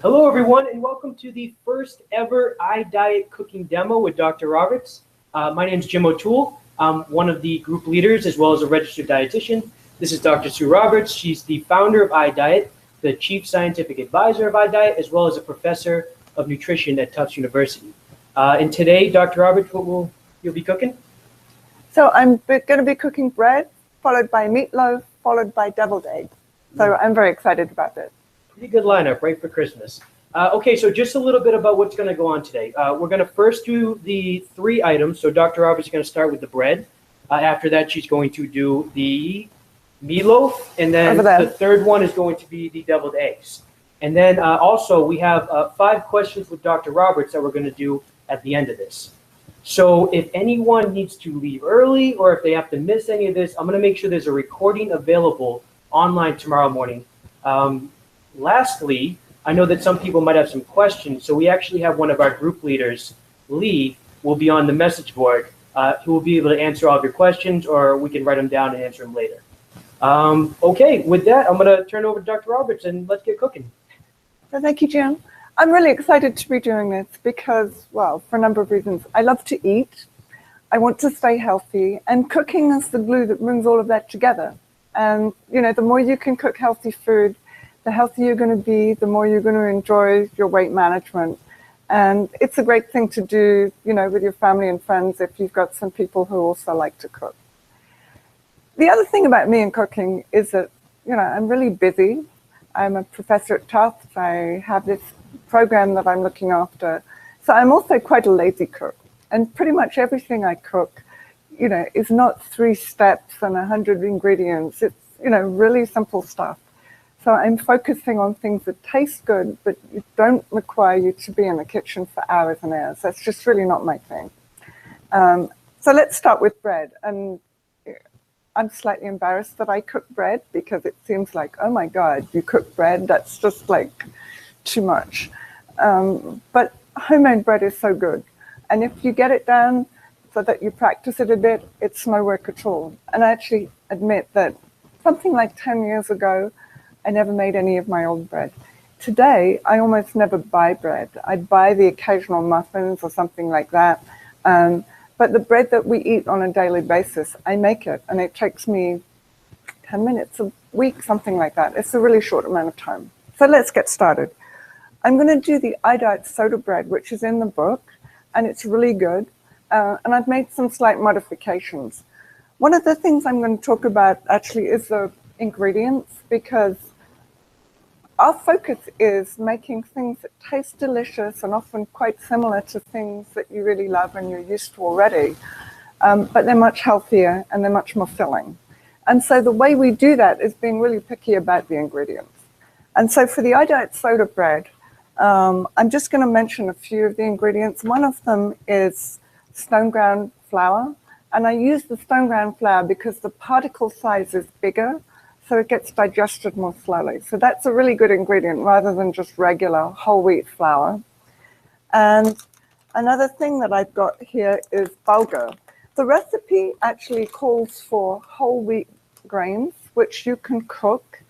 Hello, everyone, and welcome to the first ever iDiet cooking demo with Dr. Roberts. My name is Jim O'Toole. I'm one of the group leaders as well as a registered dietitian. This is Dr. Sue Roberts. She's the founder of iDiet, the chief scientific advisor of iDiet, as well as a professor of nutrition at Tufts University. And today, Dr. Roberts, you'll be cooking? So I'm going to be cooking bread, followed by meatloaf, followed by deviled eggs. So I'm very excited about this. Pretty good lineup, right, for Christmas. Okay, so just a little bit about what's going to go on today. We're going to first do the 3 items. So Dr. Roberts is going to start with the bread. After that, she's going to do the meatloaf, and then the third one is going to be the deviled eggs. And then also we have 5 questions with Dr. Roberts that we're going to do at the end of this. So if anyone needs to leave early or if they have to miss any of this, I'm going to make sure there's a recording available online tomorrow morning. Lastly, I know that some people might have some questions, so we actually have one of our group leaders, Lee, will be on the message board, who will be able to answer all of your questions, or we can write them down and answer them later. Okay, with that, I'm going to turn over to Dr. Roberts, and let's get cooking. So thank you, Jim. I'm really excited to be doing this because, well, for a number of reasons. I love to eat, I want to stay healthy, and cooking is the glue that brings all of that together. And, you know, the more you can cook healthy food, the healthier you're going to be, the more you're going to enjoy your weight management. And it's a great thing to do, you know, with your family and friends if you've got some people who also like to cook. The other thing about me and cooking is that, you know, I'm really busy. I'm a professor at Tufts. I have this program that I'm looking after. So I'm also quite a lazy cook. And pretty much everything I cook, you know, is not 3 steps and 100 ingredients. It's, you know, really simple stuff. So I'm focusing on things that taste good, but don't require you to be in the kitchen for hours and hours. That's just really not my thing. So let's start with bread. And I'm slightly embarrassed that I cook bread because it seems like, oh my God, you cook bread? That's just like too much. But homemade bread is so good. And if you get it down so that you practice it a bit, it's no work at all. And I actually admit that something like 10 years ago, I never made any of my own bread. Today, I almost never buy bread. I buy the occasional muffins or something like that. But the bread that we eat on a daily basis, I make it. And it takes me 10 minutes a week, something like that. It's a really short amount of time. So let's get started. I'm going to do the iDiet soda bread, which is in the book. And it's really good. And I've made some slight modifications. One of the things I'm going to talk about actually is the ingredients, because our focus is making things that taste delicious and often quite similar to things that you really love and you're used to already, but they're much healthier and they're much more filling. And so the way we do that is being really picky about the ingredients. And so for the iDiet soda bread, I'm just going to mention a few of the ingredients. One of them is stone ground flour. And I use the stone ground flour because the particle size is bigger, so it gets digested more slowly. So that's a really good ingredient rather than just regular whole wheat flour. And another thing that I've got here is bulgur. The recipe actually calls for whole wheat grains, which you can cook,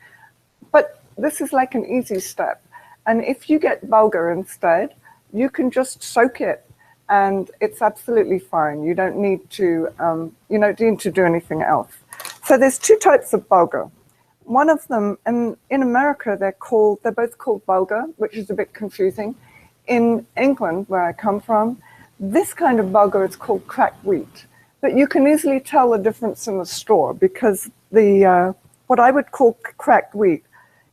but this is like an easy step. And if you get bulgur instead, you can just soak it, and it's absolutely fine. You don't need to, do anything else. So there's 2 types of bulgur. One of them, and in America, they're both called bulgur, which is a bit confusing. In England, where I come from, this kind of bulgur is called cracked wheat. But you can easily tell the difference in the store because what I would call cracked wheat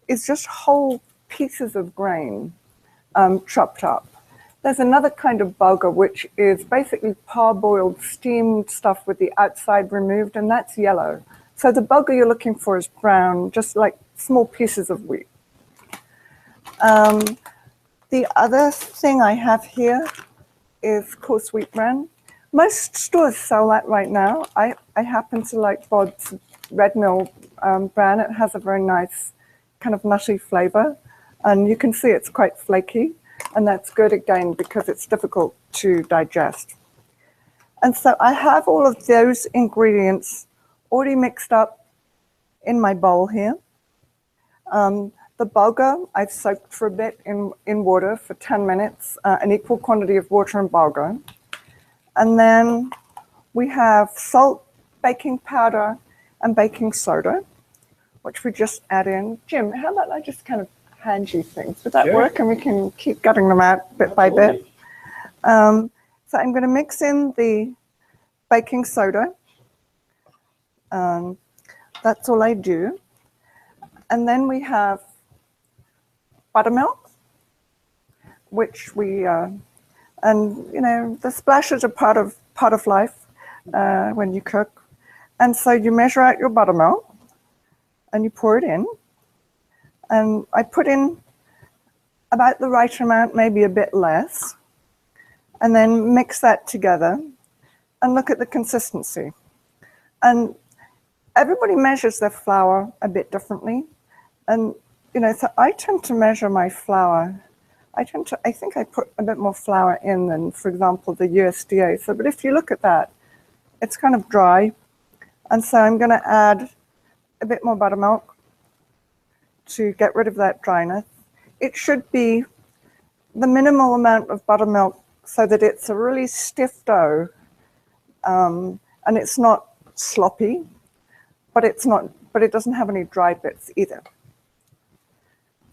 is just whole pieces of grain chopped up. There's another kind of bulgur, which is basically parboiled, steamed stuff with the outside removed, and that's yellow. So the bulgur you're looking for is brown, just like small pieces of wheat. The other thing I have here is coarse wheat bran. Most stores sell that right now. I happen to like Bod's red mill bran. It has a very nice kind of nutty flavor, and you can see it's quite flaky. And that's good again because it's difficult to digest. And so I have all of those ingredients already mixed up in my bowl here. The bulgur I've soaked for a bit in water for 10 minutes, an equal quantity of water and bulgur. And then we have salt, baking powder, and baking soda, which we just add in. Jim, how about I just kind of hand you things? Would that Sure. work? And we can keep gutting them out bit by bit. So I'm going to mix in the baking soda. That's all I do. And then we have buttermilk, which we, and you know, the splashes are part of life when you cook. And so you measure out your buttermilk and you pour it in. And I put in about the right amount, maybe a bit less, and then mix that together and look at the consistency. And everybody measures their flour a bit differently. And, you know, so I tend to measure my flour. I think I put a bit more flour in than, for example, the USDA. So, but if you look at that, it's kind of dry. And so I'm going to add a bit more buttermilk to get rid of that dryness. It should be the minimal amount of buttermilk so that it's a really stiff dough, and it's not sloppy, but it doesn't have any dry bits either.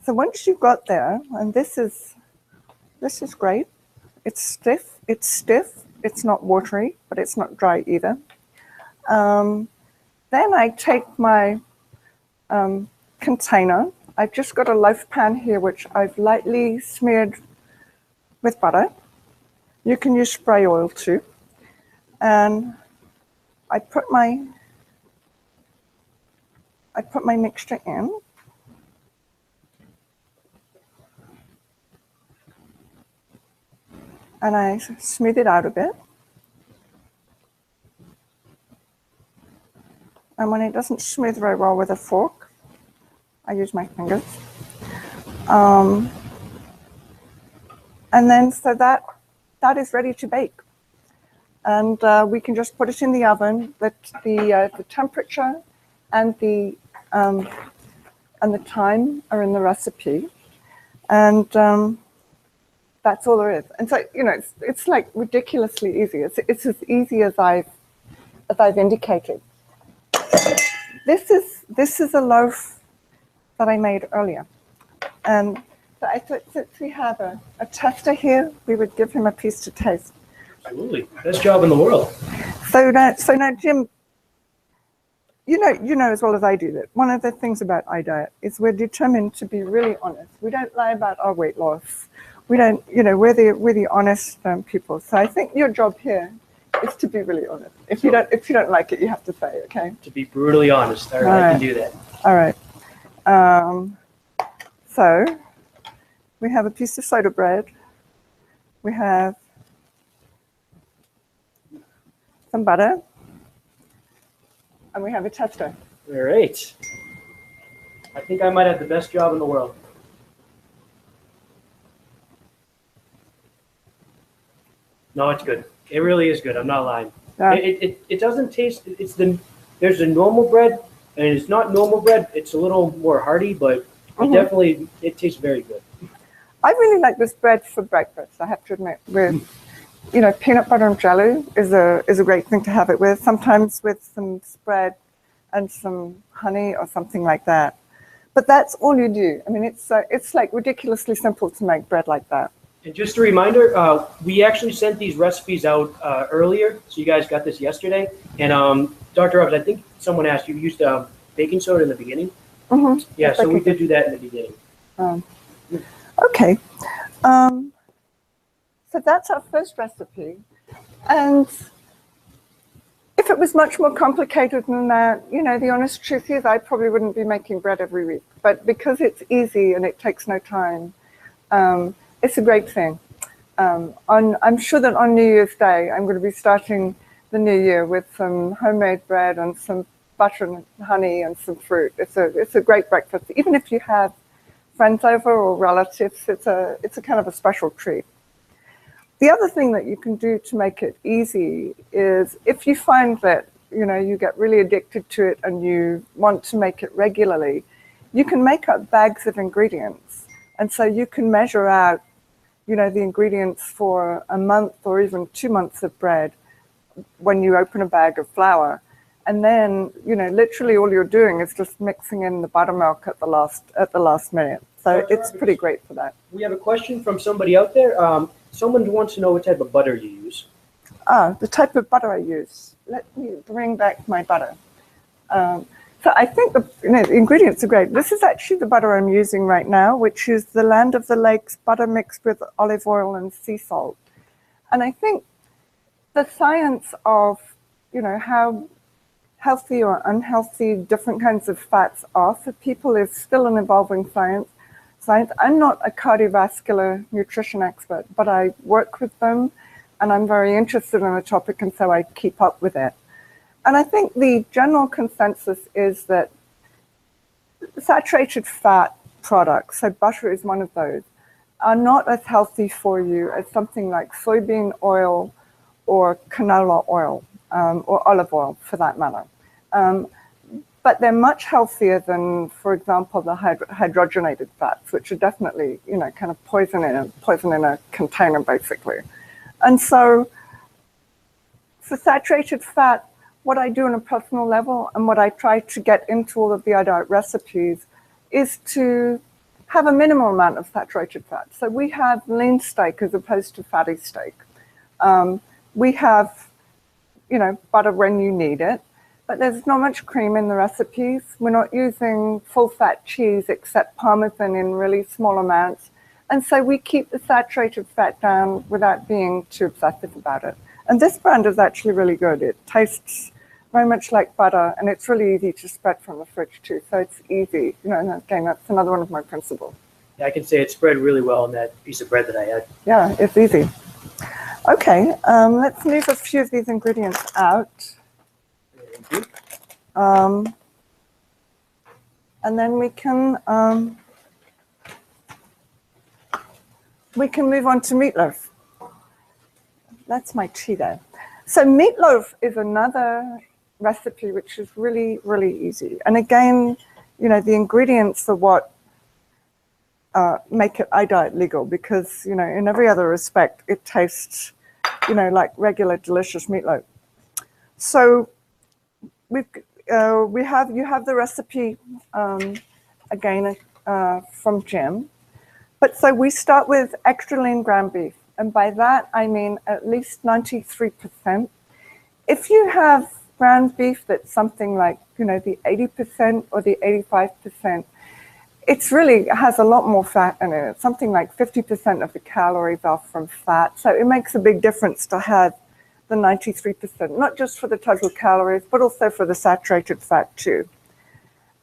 So once you've got there, and this is great. It's stiff, it's not watery, but it's not dry either. Then I take my container. I've just got a loaf pan here, which I've lightly smeared with butter. You can use spray oil too. And I put my mixture in. And I smooth it out a bit. And when it doesn't smooth very well with a fork, I use my fingers. And then so that is ready to bake. And we can just put it in the oven. The temperature and the time are in the recipe. And that's all there is. And so, you know, it's like ridiculously easy. It's as easy as I've indicated. This is a loaf that I made earlier. And so I thought, since we have a tester here, we would give him a piece to taste. Absolutely. Best job in the world. So now, Jim, you know as well as I do that one of the things about iDiet is we're determined to be really honest. We don't lie about our weight loss. We don't, you know, we're the honest people. So I think your job here is to be really honest. If you don't like it, you have to say, okay? To be brutally honest. All right, I can do that. All right. So we have a piece of soda bread. We have some butter. And we have a tester. All right. I think I might have the best job in the world. No, it's good. It really is good. I'm not lying. Yeah. It doesn't taste. There's a normal bread, and it's not normal bread. It's a little more hearty, but it tastes very good. I really like this bread for breakfast, I have to admit. With, you know, peanut butter and jelly is a great thing to have it with. Sometimes with some spread and some honey or something like that. But that's all you do. I mean, it's like ridiculously simple to make bread like that. And just a reminder, we actually sent these recipes out earlier, so you guys got this yesterday. And Dr. Robbins, I think someone asked you used baking soda in the beginning. Mm-hmm. Yeah, so we did do that in the beginning. Okay. So that's our first recipe. And if it was much more complicated than that, you know, the honest truth is I probably wouldn't be making bread every week. But because it's easy and it takes no time, it's a great thing. I'm sure that on New Year's Day, I'm going to be starting the new year with some homemade bread and some butter and honey and some fruit. It's a great breakfast. Even if you have friends over or relatives, it's a kind of a special treat. The other thing that you can do to make it easy is if you find that, you know, you get really addicted to it and you want to make it regularly, you can make up bags of ingredients. And so you can measure out, the ingredients for a month or even 2 months of bread when you open a bag of flour. And then, literally all you're doing is just mixing in the buttermilk at the last minute. So Dr. it's pretty great for that. We have a question from somebody out there. Someone wants to know what type of butter you use. The type of butter I use. Let me bring back my butter. So I think the ingredients are great. This is actually the butter I'm using right now, which is the Land of the Lakes butter mixed with olive oil and sea salt. And I think the science of, how healthy or unhealthy different kinds of fats are for people is still an evolving science. I'm not a cardiovascular nutrition expert, but I work with them and I'm very interested in the topic, and so I keep up with it. And I think the general consensus is that saturated fat products, so butter is one of those, are not as healthy for you as something like soybean oil or canola oil, or olive oil for that matter. But they're much healthier than, for example, the hydrogenated fats, which are definitely, kind of poison in a container, basically. And so for saturated fat, what I do on a personal level and what I try to get into all of the iDiet recipes is to have a minimal amount of saturated fat. So we have lean steak as opposed to fatty steak. We have, butter when you need it, but there's not much cream in the recipes. We're not using full fat cheese except Parmesan in really small amounts. And so we keep the saturated fat down without being too obsessive about it. And this brand is actually really good. It tastes very much like butter, and it's really easy to spread from the fridge too. So it's easy. And again, that's another one of my principles. Yeah, I can say it spread really well on that piece of bread that I had. Yeah, it's easy. Okay, let's move a few of these ingredients out. Thank you. And then we can move on to meatloaf. That's my tea there. So meatloaf is another recipe which is really, really easy. And again, the ingredients are what make it iDiet-legal, because, in every other respect, it tastes, like regular delicious meatloaf. So you have the recipe again from Jim. But so we start with extra lean ground beef. And by that, I mean at least 93%. If you have ground beef that's something like, the 80% or the 85%, it really has a lot more fat in it. Something like 50% of the calories are from fat. So it makes a big difference to have the 93%, not just for the total calories, but also for the saturated fat too.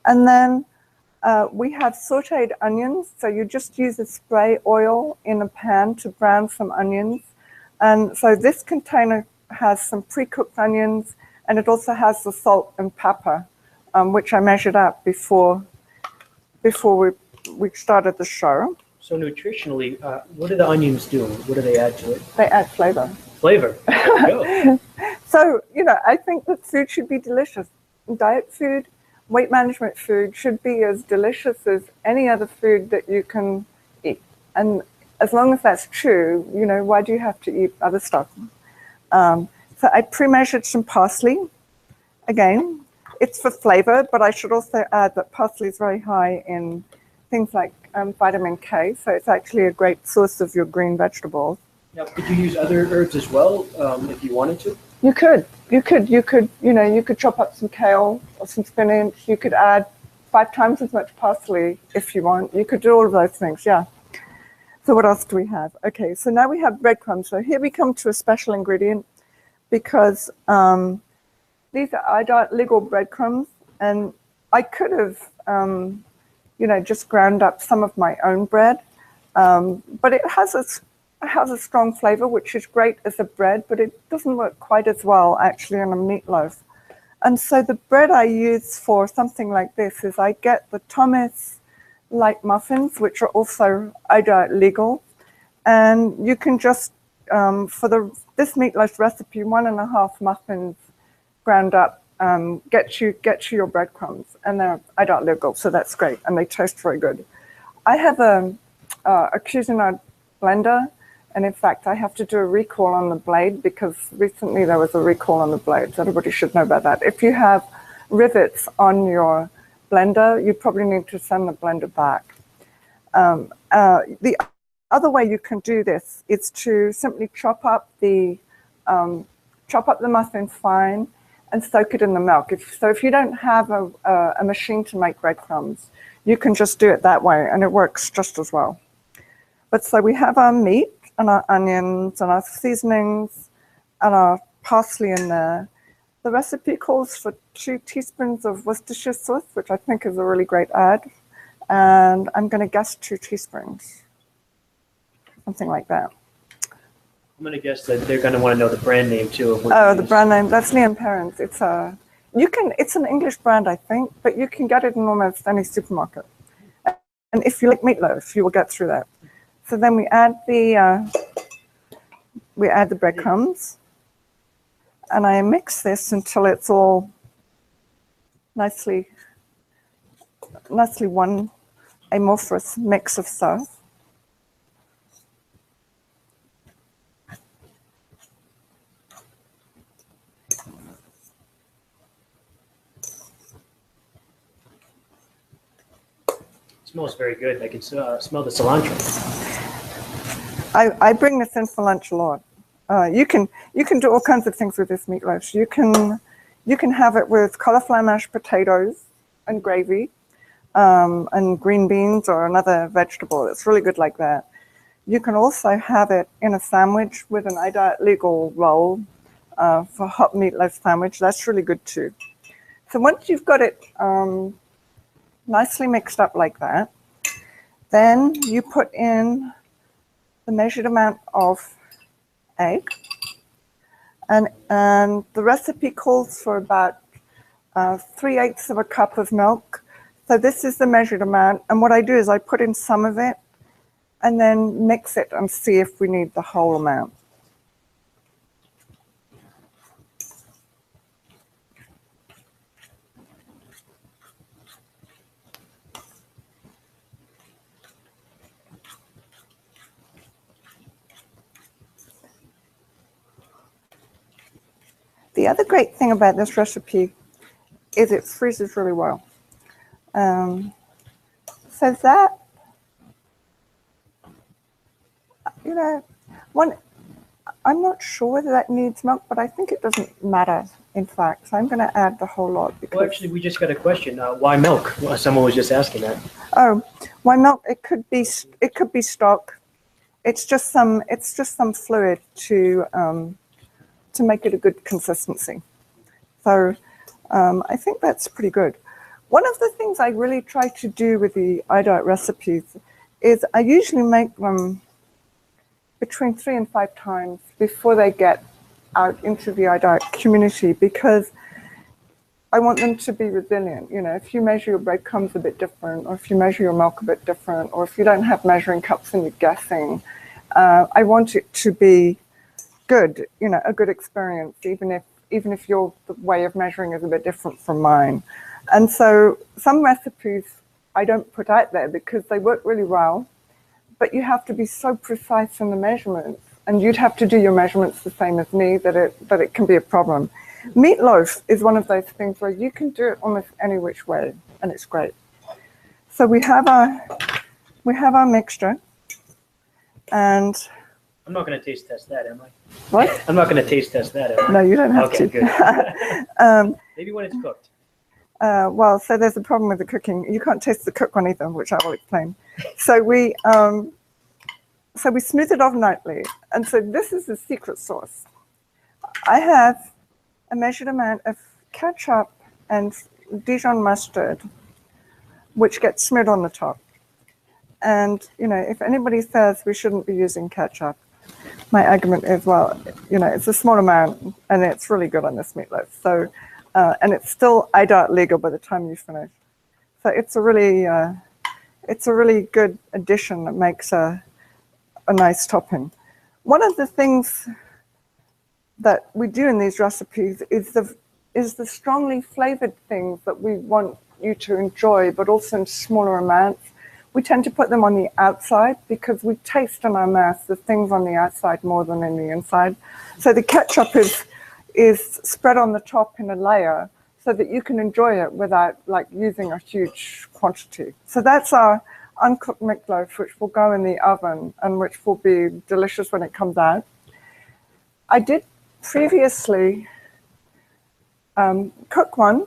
And then we have sauteed onions. So you just use a spray oil in a pan to brown some onions. And so this container has some pre-cooked onions, and it also has the salt and pepper, which I measured out before we started the show. So nutritionally, what do the onions do? What do they add to it? They add flavor. Flavor. There we go. So, I think that food should be delicious. Diet food, weight management food should be as delicious as any other food that you can eat. And as long as that's true, why do you have to eat other stuff? So I pre-measured some parsley. Again, it's for flavor, but I should also add that parsley is very high in things like vitamin K, so it's actually a great source of your green vegetables. Now, could you use other herbs as well if you wanted to? You could chop up some kale or some spinach. You could add 5 times as much parsley if you want. You could do all of those things, yeah. So what else do we have? Okay, so now we have breadcrumbs. So here we come to a special ingredient, because these are iDiet-legal breadcrumbs, and I could have, just ground up some of my own bread, but it has a strong flavor, which is great as a bread, but it doesn't work quite as well actually on a meatloaf. And so the bread I use for something like this is I get the Thomas light muffins, which are also iDiet-legal, and you can just for this meatloaf recipe, 1.5 muffins ground up get you your breadcrumbs, and they're iDiet-legal, so that's great, and they taste very good. I have a Cuisinart blender, and in fact, I have to do a recall on the blade because recently there was a recall on the blades. Everybody should know about that. If you have rivets on your blender, you probably need to send the blender back. The other way you can do this is to simply chop up the muffins fine and soak it in the milk. If you don't have a machine to make breadcrumbs, you can just do it that way, and it works just as well. But so we have our meat and our onions and our seasonings and our parsley in there. The recipe calls for 2 teaspoons of Worcestershire sauce, which I think is a really great add. And I'm going to guess 2 teaspoons, something like that. I'm going to guess that they're going to want to know the brand name too. Of what Oh, the brand name, that's Liam Perrins. It's an English brand, I think, but you can get it in almost any supermarket. And if you like meatloaf, you will get through that. So then we add the breadcrumbs, and I mix this until it's all nicely one amorphous mix of stuff. It smells very good. I can smell the cilantro. I bring this in for lunch a lot. You can do all kinds of things with this meatloaf. You can have it with cauliflower mashed potatoes and gravy, and green beans or another vegetable. It's really good like that. You can also have it in a sandwich with an iDiet-legal roll for hot meatloaf sandwich. That's really good too. So once you've got it nicely mixed up like that, then you put in the measured amount of egg, and the recipe calls for about 3/8 of a cup of milk. So this is the measured amount, and what I do is I put in some of it and then mix it and see if we need the whole amount. The other great thing about this recipe is it freezes really well. So that, I'm not sure whether that needs milk, but I think it doesn't matter, in fact. So I'm going to add the whole lot. Well, actually, we just got a question. Why milk? Well, someone was just asking that. Oh, why milk? It could be stock. It's just some fluid to make it a good consistency. So I think that's pretty good. One of the things I really try to do with the iDiet recipes is I usually make them between 3 and 5 times before they get out into the iDiet community, because I want them to be resilient. If you measure your breadcrumbs a bit different, or if you measure your milk a bit different, or if you don't have measuring cups and you're guessing, I want it to be good, a good experience, even if your way of measuring is a bit different from mine. And so some recipes I don't put out there because they work really well, but you have to be so precise in the measurements, and you'd have to do your measurements the same as me that it can be a problem. Meatloaf is one of those things where you can do it almost any which way, and it's great. So we have our mixture, and I'm not going to taste test that, am I? what? I'm not going to taste test that, am I? No, you don't have to. to. Good. Maybe when it's cooked. Well, so there's a problem with the cooking. You can't taste the cooked one either, which I will explain. So we smooth it overnightly, and so this is the secret sauce. I have a measured amount of ketchup and Dijon mustard, which gets smeared on the top. And if anybody says we shouldn't be using ketchup, my argument is, well, it's a small amount, and it's really good on this meatloaf. So. And it's still iDiet-legal by the time you finish. So it's a really good addition that makes a nice topping. One of the things that we do in these recipes is is the strongly flavored things that we want you to enjoy, but also in smaller amounts. We tend to put them on the outside because we taste in our mouth the things on the outside more than in the inside. So the ketchup is spread on the top in a layer so that you can enjoy it without like using a huge quantity. So that's our uncooked meatloaf, which will go in the oven and which will be delicious when it comes out. I did previously cook one.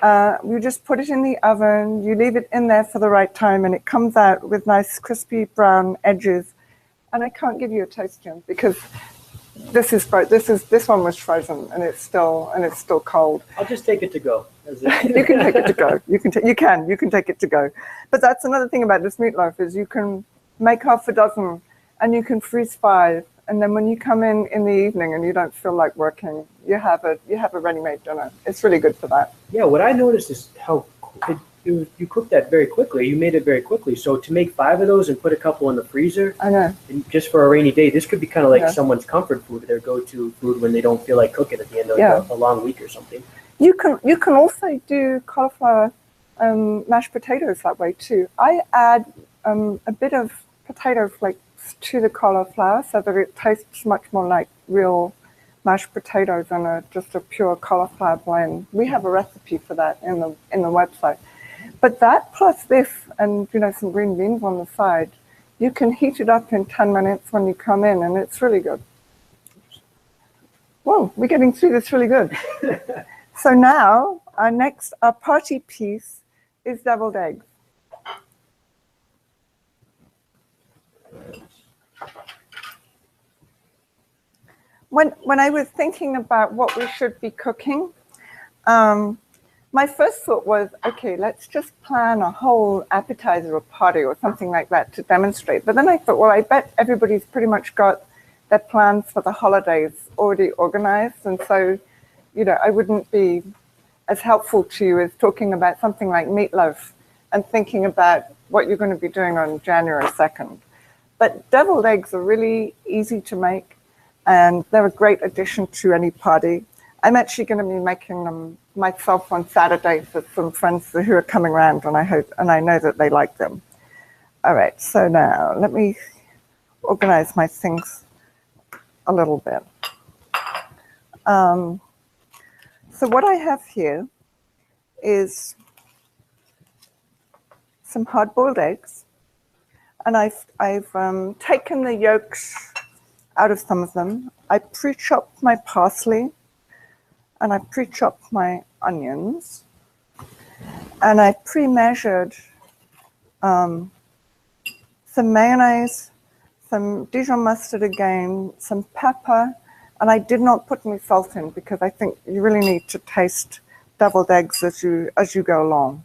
You just put it in the oven, you leave it in there for the right time, and it comes out with nice crispy brown edges. And I can't give you a taste, Jim, because this one was frozen and it's still cold. I'll just take it to go. You can take it to go. You can take it to go. But that's another thing about this meatloaf is you can make half a dozen and you can freeze 5. And then when you come in the evening and you don't feel like working, you have a ready-made dinner. It's really good for that. Yeah, what I noticed is how you cooked that very quickly. You made it very quickly. So to make 5 of those and put a couple in the freezer, I know. And just for a rainy day, this could be kind of like someone's comfort food, their go-to food when they don't feel like cooking at the end of a long week or something. You can also do cauliflower mashed potatoes that way too. I add a bit of potato flakes to the cauliflower so that it tastes much more like real mashed potatoes than just a pure cauliflower blend. We have a recipe for that in the website. But that plus this and some green beans on the side, you can heat it up in 10 minutes when you come in, and it's really good. Whoa, we're getting through this really good. So now our party piece is deviled eggs. When I was thinking about what we should be cooking, my first thought was, okay, let's just plan a whole appetizer or party or something like that to demonstrate. But then I thought, well, I bet everybody's pretty much got their plans for the holidays already organized. And so, I wouldn't be as helpful to you as talking about something like meatloaf and thinking about what you're going to be doing on January 2nd. But deviled eggs are really easy to make, and they're a great addition to any party. I'm actually going to be making them myself on Saturday for some friends who are coming around, and I know that they like them. All right, so now let me organize my things a little bit. So what I have here is some hard-boiled eggs, and I've taken the yolks out of some of them. I pre-chopped my parsley, and I pre-chopped my onions, and I pre-measured some mayonnaise, some Dijon mustard again, some pepper, and I did not put any salt in because I think you really need to taste deviled eggs as you go along.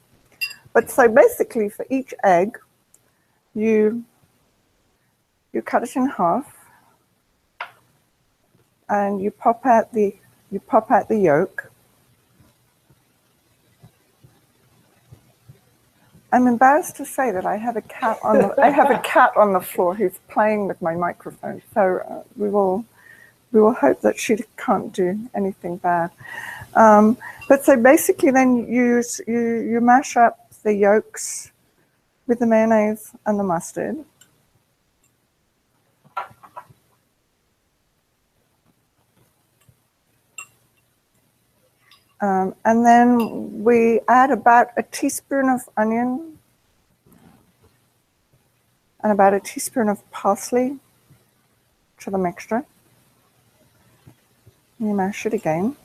But so basically for each egg, you cut it in half, and you pop out the yolk. I'm embarrassed to say that I have a cat on the floor who's playing with my microphone. So we will hope that she can't do anything bad. But so basically, then you mash up the yolks with the mayonnaise and the mustard. And then we add about a teaspoon of onion and about a teaspoon of parsley to the mixture. And you mash it again.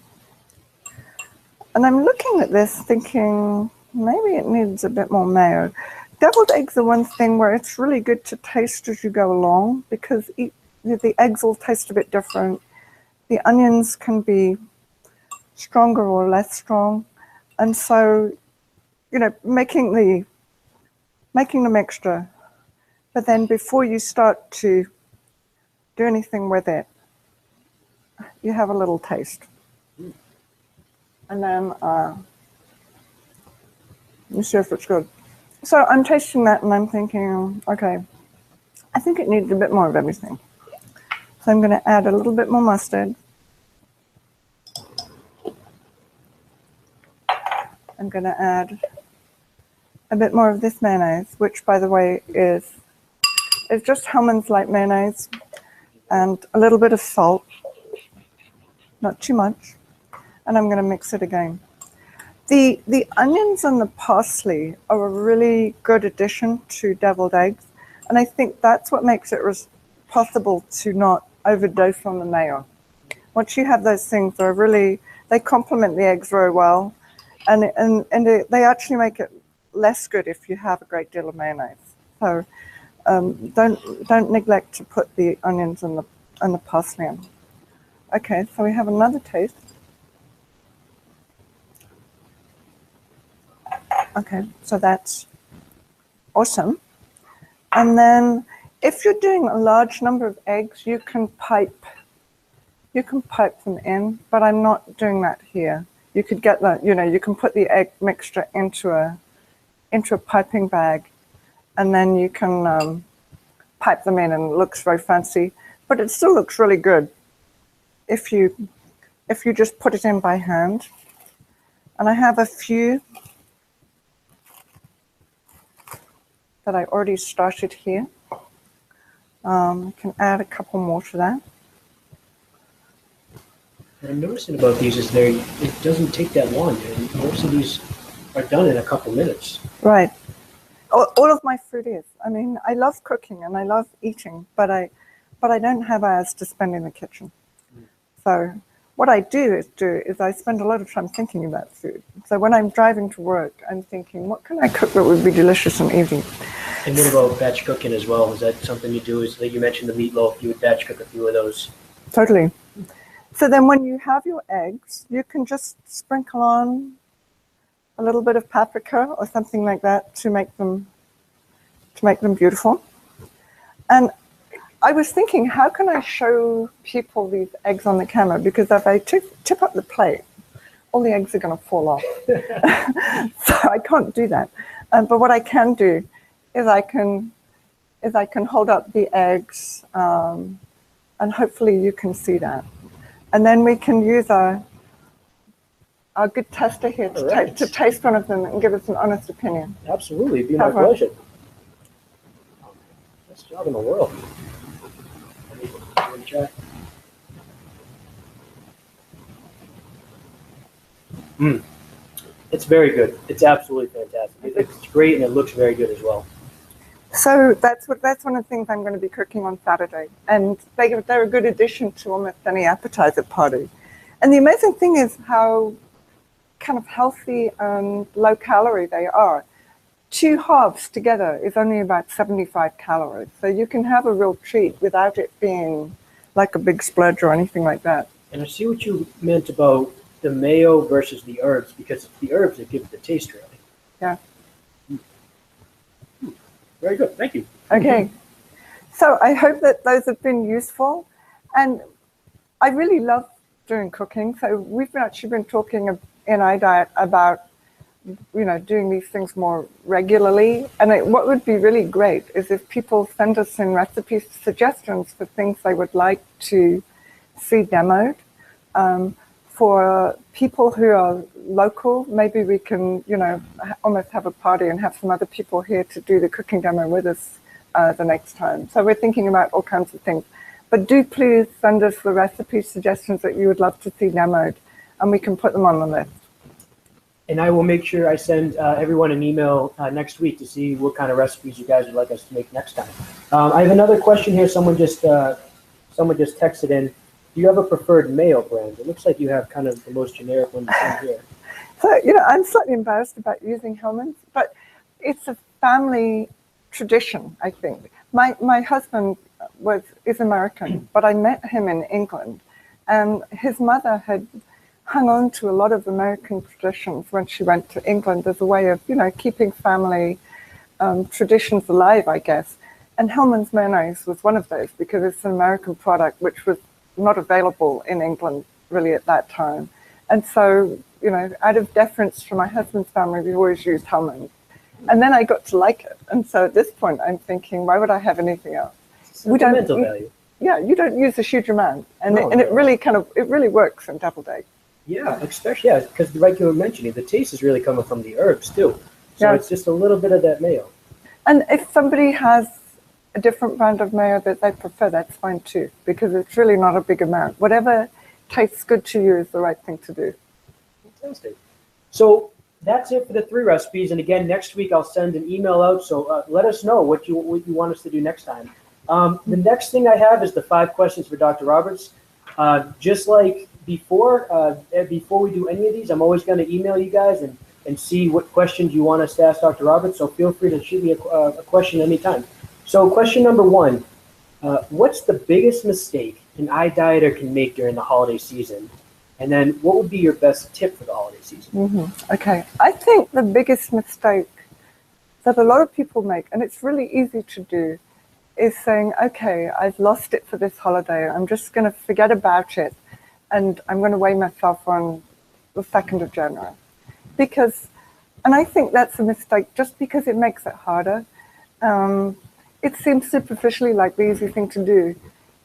And I'm looking at this thinking maybe it needs a bit more mayo. Deviled eggs are one thing where it's really good to taste as you go along because the eggs will taste a bit different. The onions can be stronger or less strong, and so making the mixture, but then before you start to do anything with it, you have a little taste, and then you see if it's good. So I'm tasting that and I'm thinking, okay, I think it needs a bit more of everything, so I'm going to add a little bit more mustard. I'm going to add a bit more of this mayonnaise, which, by the way, is just Hellmann's light mayonnaise, and a little bit of salt, not too much, and I'm going to mix it again. The onions and the parsley are a really good addition to deviled eggs, and I think that's what makes it possible to not overdose on the mayo. Once you have those things, they complement the eggs very well, and they actually make it less good if you have a great deal of mayonnaise. So don't neglect to put the onions and the parsley in. Okay, so we have another taste. Okay, so that's awesome. And then if you're doing a large number of eggs, you can pipe them in, but I'm not doing that here. You could get you can put the egg mixture into a piping bag, and then you can pipe them in, and it looks very fancy, but it still looks really good if you just put it in by hand. And I have a few that I already started here. I can add a couple more to that. What I'm noticing about these is it doesn't take that long, and most of these are done in a couple minutes. Right. All of my food is. I mean, I love cooking and I love eating, but I don't have hours to spend in the kitchen. So what I do is I spend a lot of time thinking about food. So when I'm driving to work, I'm thinking, what can I cook that would be delicious and easy? And what about batch cooking as well? Is that something you do? Is that you mentioned the meatloaf? You would batch cook a few of those. Totally. So then when you have your eggs, you can just sprinkle on a little bit of paprika or something like that to make them beautiful. And I was thinking, how can I show people these eggs on the camera? Because if I tip up the plate, all the eggs are going to fall off. So I can't do that. But what I can do is I can hold up the eggs, and hopefully you can see that. And then we can use our good tester here to taste one of them and give us an honest opinion. Absolutely, it'd be my pleasure. Best job in the world. It's very good. It's absolutely fantastic. It's great, and it looks very good as well. So that's one of the things I'm going to be cooking on Saturday, and they're a good addition to almost any appetizer party. And the amazing thing is how kind of healthy and low calorie they are. 2 halves together is only about 75 calories, so you can have a real treat without it being like a big splurge or anything like that. And I see what you meant about the mayo versus the herbs, because it's the herbs that give it the taste, really. Yeah. Very good. Thank you. Okay. So I hope that those have been useful. And I really love doing cooking. So we've actually been talking in iDiet about, doing these things more regularly. And what would be really great is if people send us in recipes, suggestions for things they would like to see demoed. For people who are local, maybe we can, almost have a party and have some other people here to do the cooking demo with us the next time. So we're thinking about all kinds of things. But do please send us the recipe suggestions that you would love to see demoed, and we can put them on the list. And I will make sure I send everyone an email next week to see what kind of recipes you guys would like us to make next time. I have another question here. Someone just texted in. Do you have a preferred mayo brand? It looks like you have kind of the most generic one here. So, I'm slightly embarrassed about using Hellmann's, but it's a family tradition, I think. My husband is American, but I met him in England, and his mother had hung on to a lot of American traditions when she went to England as a way of, keeping family traditions alive, I guess. And Hellmann's mayonnaise was one of those, because it's an American product which was not available in England really at that time. And so, out of deference to my husband's family, we always used Hellmann's. And then I got to like it. And so at this point, I'm thinking, why would I have anything else? Sentimental value. Yeah, you don't use a huge amount. And it really works in deviled egg. Yeah, especially, yeah, because like you were mentioning, the taste is really coming from the herbs too. So Yeah. it's just a little bit of that mayo. And if somebody has a different brand of mayo that they prefer, that's fine too, because it's really not a big amount. Whatever tastes good to you is the right thing to do. Fantastic. So that's it for the 3 recipes. And again, next week I'll send an email out. So let us know what you want us to do next time. The next thing I have is the 5 questions for Dr. Roberts. Just like before we do any of these, I'm always going to email you guys and see what questions you want us to ask Dr. Roberts. So feel free to shoot me a question anytime. So question number 1, what's the biggest mistake an iDieter can make during the holiday season? And then what would be your best tip for the holiday season? Okay. I think the biggest mistake that a lot of people make, and it's really easy to do, is saying, okay, I've lost it for this holiday. I'm just going to forget about it. And I'm going to weigh myself on the 2nd of January. And I think that's a mistake just because it makes it harder. It seems superficially like the easy thing to do.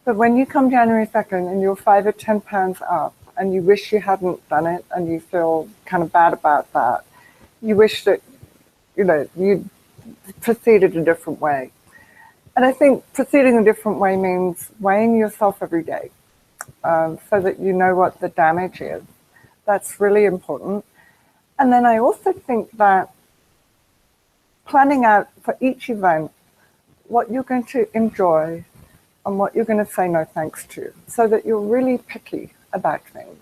But when you come January 2nd and you're 5 or 10 pounds up and you wish you hadn't done it and you feel kind of bad about that, you wish that, you'd proceeded a different way. And I think proceeding a different way means weighing yourself every day so that you know what the damage is. That's really important. And then I also think that planning out for each event what you're going to enjoy and what you're going to say no thanks to, so that you're really picky about things.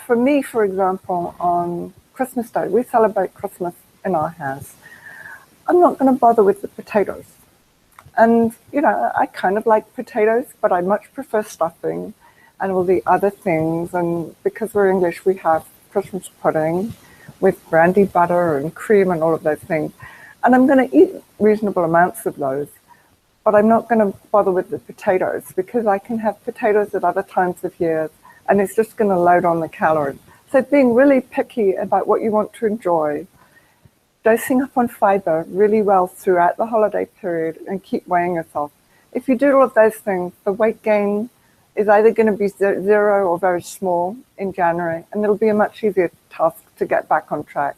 For me, for example, on Christmas Day, we celebrate Christmas in our house. I'm not going to bother with the potatoes. And, I kind of like potatoes, but I much prefer stuffing and all the other things. And because we're English, we have Christmas pudding with brandy butter and cream and all of those things. And I'm going to eat reasonable amounts of those, but I'm not going to bother with the potatoes because I can have potatoes at other times of year and it's just going to load on the calories. So being really picky about what you want to enjoy, dosing up on fiber really well throughout the holiday period and keep weighing yourself. If you do all of those things, the weight gain is either going to be 0 or very small in January, and it'll be a much easier task to get back on track.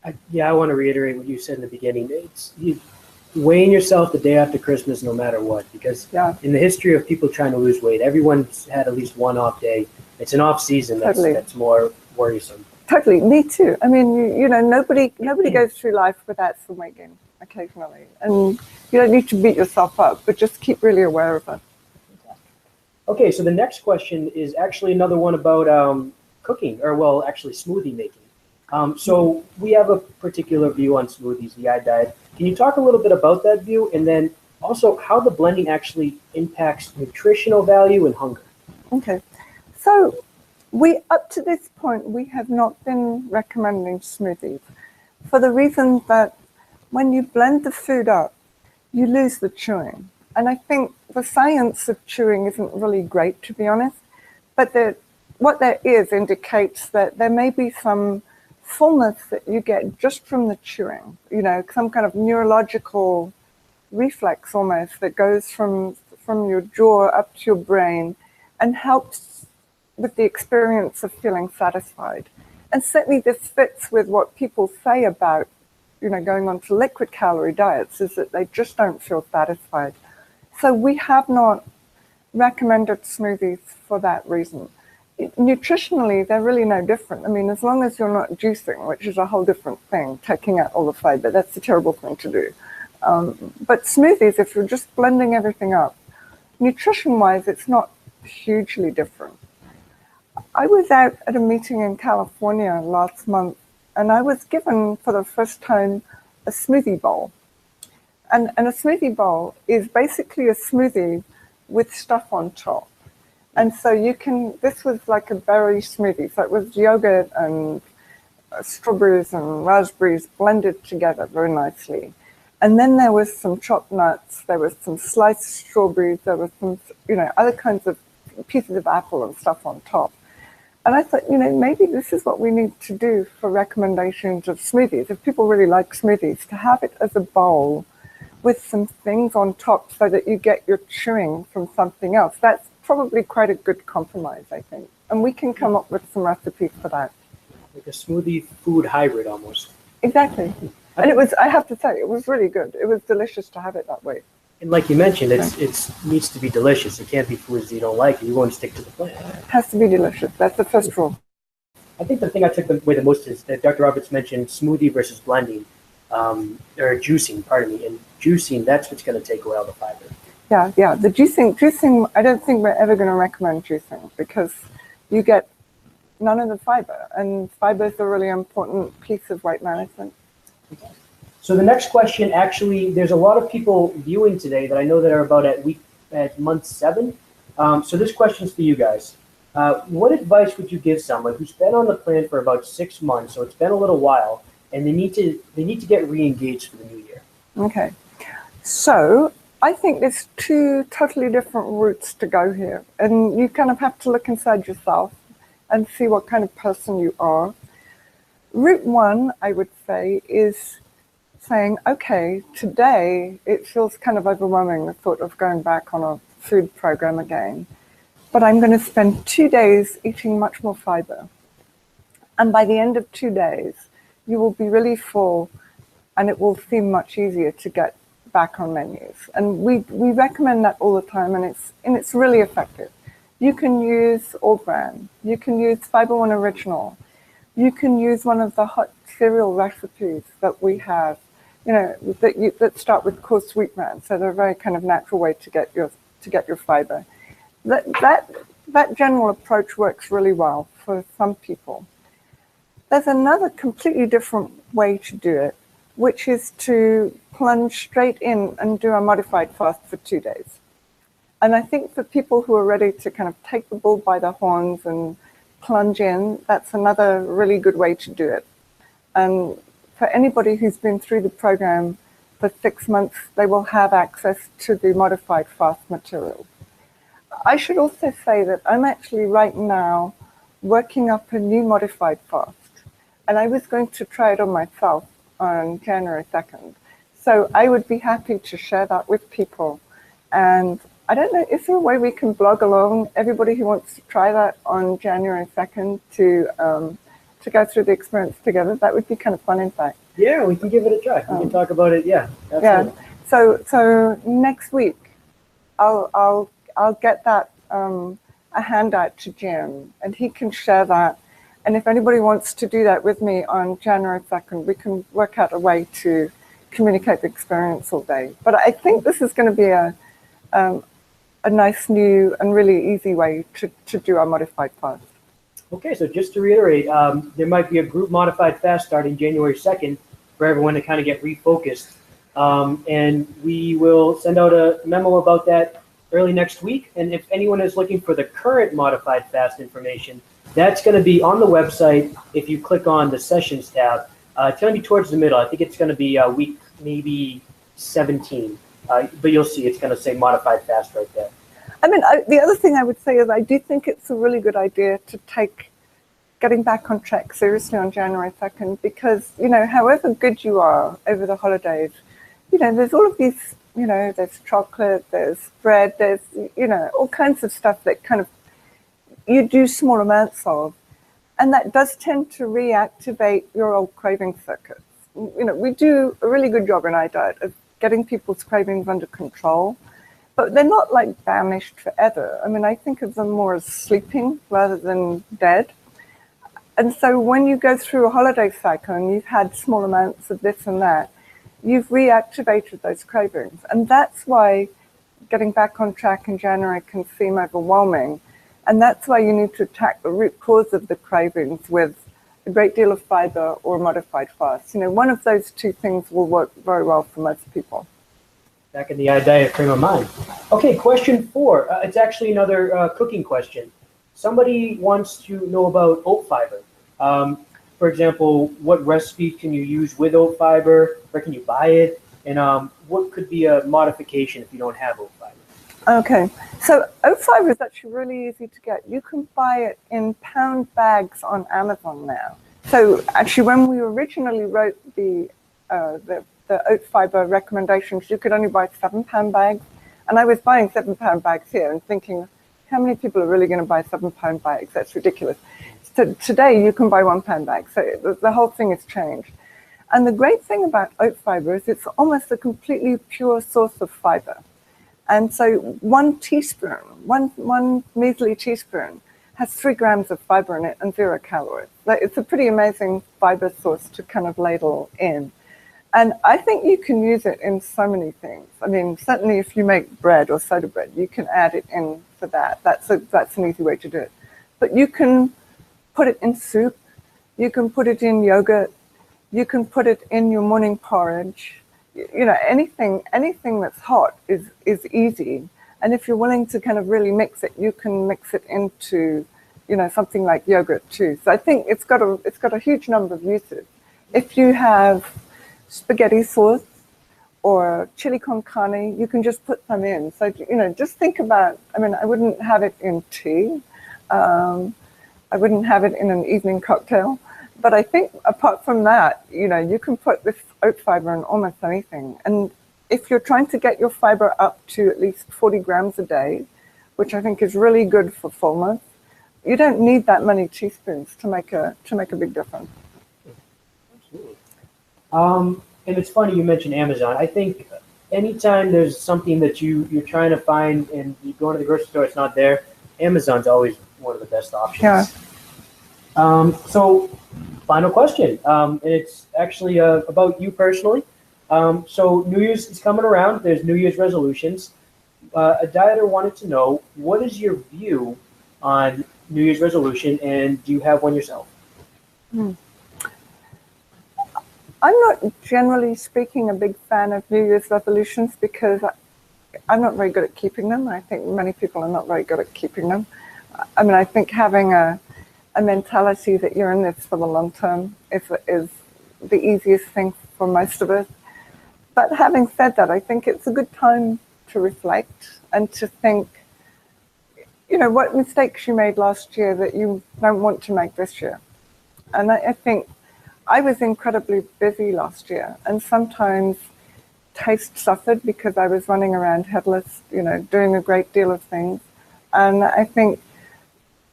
I want to reiterate what you said in the beginning. It's weighing yourself the day after Christmas no matter what, because in the history of people trying to lose weight, everyone's had at least one off day. It's an off season that's more worrisome. Totally, me too. I mean, nobody goes through life without some weight gain occasionally, and you don't need to beat yourself up, but just keep really aware of it. Okay, so the next question is actually another one about cooking, or actually smoothie making. So we have a particular view on smoothies, the iDiet. Can you talk a little bit about that view, and then also how the blending actually impacts nutritional value and hunger? Okay, so up to this point, we have not been recommending smoothies for the reason that when you blend the food up, you lose the chewing. And I think the science of chewing isn't really great, to be honest, but what there is indicates that there may be some fullness that you get just from the chewing, some kind of neurological reflex almost that goes from your jaw up to your brain and helps with the experience of feeling satisfied. And certainly this fits with what people say about, going on to liquid calorie diets, is that they just don't feel satisfied. So we have not recommended smoothies for that reason. Nutritionally, they're really no different. I mean, as long as you're not juicing, which is a whole different thing, taking out all the fiber, that's a terrible thing to do. But smoothies, if you're just blending everything up, nutrition-wise, it's not hugely different. I was out at a meeting in California last month, and I was given for the first time a smoothie bowl. And a smoothie bowl is basically a smoothie with stuff on top. And so this was like a berry smoothie. So it was yogurt and strawberries and raspberries blended together very nicely. And then there was some chopped nuts, there was some sliced strawberries, there was some, other kinds of pieces of apple and stuff on top. And I thought, maybe this is what we need to do for recommendations of smoothies. If people really like smoothies, to have it as a bowl with some things on top so that you get your chewing from something else. That's probably quite a good compromise, I think. And we can come up with some recipes for that. Like a smoothie food hybrid almost. Exactly. And it was, I have to say, it was really good. It was delicious to have it that way. And like you mentioned, it needs to be delicious. It can't be foods that you don't like. You want to stick to the plan. It has to be delicious. That's the first rule. I think the thing I took away the most is that Dr. Roberts mentioned smoothie versus blending, or juicing, pardon me. And juicing, that's what's going to take away all the fiber. Yeah. The juicing, I don't think we're ever going to recommend juicing because you get none of the fiber. And fiber is a really important piece of weight management. So the next question, actually, there's a lot of people viewing today that I know that are about at month 7. So this question's for you guys. What advice would you give someone who's been on the plan for about 6 months, so it's been a little while, and they need to get re-engaged for the new year? Okay. So I think there's 2 totally different routes to go here. And you kind of have to look inside yourself and see what kind of person you are. Route 1, I would say, is saying, okay, today it feels kind of overwhelming, the thought of going back on a food program again. But I'm going to spend 2 days eating much more fiber. And by the end of 2 days, you will be really full and it will seem much easier to get back on menus. And we recommend that all the time, and it's really effective. You can use all bran. You can use Fiber One Original. You can use one of the hot cereal recipes that we have, that start with coarse wheat bran. So they're a very kind of natural way to get your fiber. That general approach works really well for some people. There's another completely different way to do it, which is to plunge straight in and do a modified fast for 2 days. And I think for people who are ready to kind of take the bull by the horns and plunge in, that's another really good way to do it. And for anybody who's been through the program for 6 months, they will have access to the modified fast material. I should also say that I'm actually right now working up a new modified fast, and I was going to try it on myself on January 2nd. So I would be happy to share that with people. And I don't know, is there a way we can blog along everybody who wants to try that on January 2nd to go through the experience together? That would be kind of fun, in fact. Yeah, we can give it a try. We can talk about it. Yeah, absolutely. Yeah. So next week, I'll get that a handout to Jim, and he can share that. And if anybody wants to do that with me on January 2nd, we can work out a way to communicate the experience all day. But I think this is going to be a nice, new, and really easy way to do our modified fast. Okay, so just to reiterate, there might be a group modified fast starting January 2nd for everyone to kind of get refocused. And we will send out a memo about that early next week. And if anyone is looking for the current modified fast information, that's going to be on the website. If you click on the sessions tab, it's going to be towards the middle. I think it's going to be week maybe 17. But you'll see it's going to say modified fast right there. I mean, the other thing I would say is I do think it's a really good idea to take getting back on track seriously on January 2nd, because, however good you are over the holidays, there's all of these, there's chocolate, there's bread, there's, all kinds of stuff that kind of you do small amounts of. And that does tend to reactivate your old craving circuits. We do a really good job in iDiet of getting people's cravings under control, but they're not like banished forever. I mean, I think of them more as sleeping rather than dead. And so when you go through a holiday cycle and you've had small amounts of this and that, you've reactivated those cravings. And that's why getting back on track in January can seem overwhelming. And that's why you need to attack the root cause of the cravings with a great deal of fiber or a modified fast. One of those 2 things will work very well for most people. Back in the iDiet frame of mind. Okay, question 4. It's actually another cooking question. Somebody wants to know about oat fiber. For example, what recipe can you use with oat fiber? Where can you buy it? And what could be a modification if you don't have oat fiber? Okay, so oat fiber is actually really easy to get. You can buy it in pound bags on Amazon now. So actually, when we originally wrote the oat fiber recommendations, you could only buy 7-pound bags. And I was buying 7-pound bags here and thinking, How many people are really going to buy 7-pound bags? That's ridiculous. So today you can buy 1-pound bags. So the whole thing has changed. And the great thing about oat fiber is it's almost a completely pure source of fiber. And so one measly teaspoon has 3 grams of fiber in it and 0 calories. It's a pretty amazing fiber source to kind of ladle in. And I think you can use it in so many things. I mean, certainly if you make bread or soda bread, you can add it in for that. That's an easy way to do it. But you can put it in soup. You can put it in yogurt. You can put it in your morning porridge. You know, anything that's hot is easy. And if you're willing to kind of really mix it, you can mix it into, you know, something like yogurt too. So I think it's got a huge number of uses. If you have spaghetti sauce or chili con carne, you can just put them in. So, you know, just think about, I mean, I wouldn't have it in tea. I wouldn't have it in an evening cocktail. But I think apart from that, you know, you can put this oat fiber in almost anything. And if you're trying to get your fiber up to at least 40 grams a day, which I think is really good for fullness, you don't need that many teaspoons to make a big difference. Absolutely. And it's funny you mentioned Amazon. I think anytime there's something that you're trying to find and you go into the grocery store, it's not there, Amazon's always one of the best options. Yeah. So final question, and it's actually about you personally. So New Year's is coming around. There's New Year's resolutions. A dieter wanted to know, what is your view on New Year's resolution, and do you have one yourself? I'm not, generally speaking, a big fan of New Year's resolutions because I'm not very good at keeping them. I think many people are not very good at keeping them. I mean, I think having a mentality that you're in this for the long term is the easiest thing for most of us. But having said that, I think it's a good time to reflect and to think, you know, what mistakes you made last year that you don't want to make this year. And I think I was incredibly busy last year, and sometimes taste suffered because I was running around headless, you know, doing a great deal of things. And I think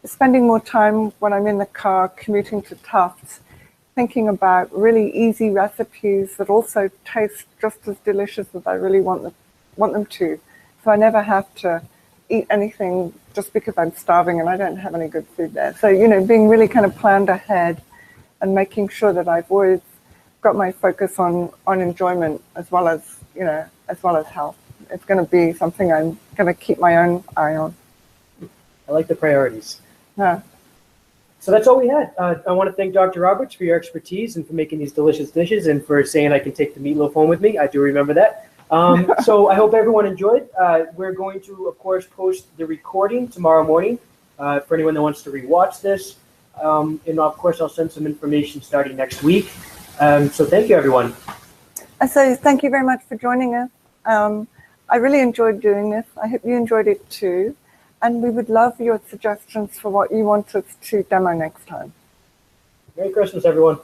spending more time when I'm in the car commuting to Tufts, thinking about really easy recipes that also taste just as delicious as I really want them to. So I never have to eat anything just because I'm starving and I don't have any good food there. So, you know, being really kind of planned ahead and making sure that I've always got my focus on enjoyment as well as, you know, as well as health. It's going to be something I'm going to keep my own eye on. I like the priorities. Yeah. So that's all we had. I want to thank Dr. Roberts for your expertise and for making these delicious dishes and for saying I can take the meatloaf home with me. I do remember that. So I hope everyone enjoyed. We're going to, of course, post the recording tomorrow morning for anyone that wants to rewatch this. And of course, I'll send some information starting next week. So thank you, everyone. So thank you very much for joining us. I really enjoyed doing this. I hope you enjoyed it too. And we would love your suggestions for what you want us to demo next time. Merry Christmas, everyone.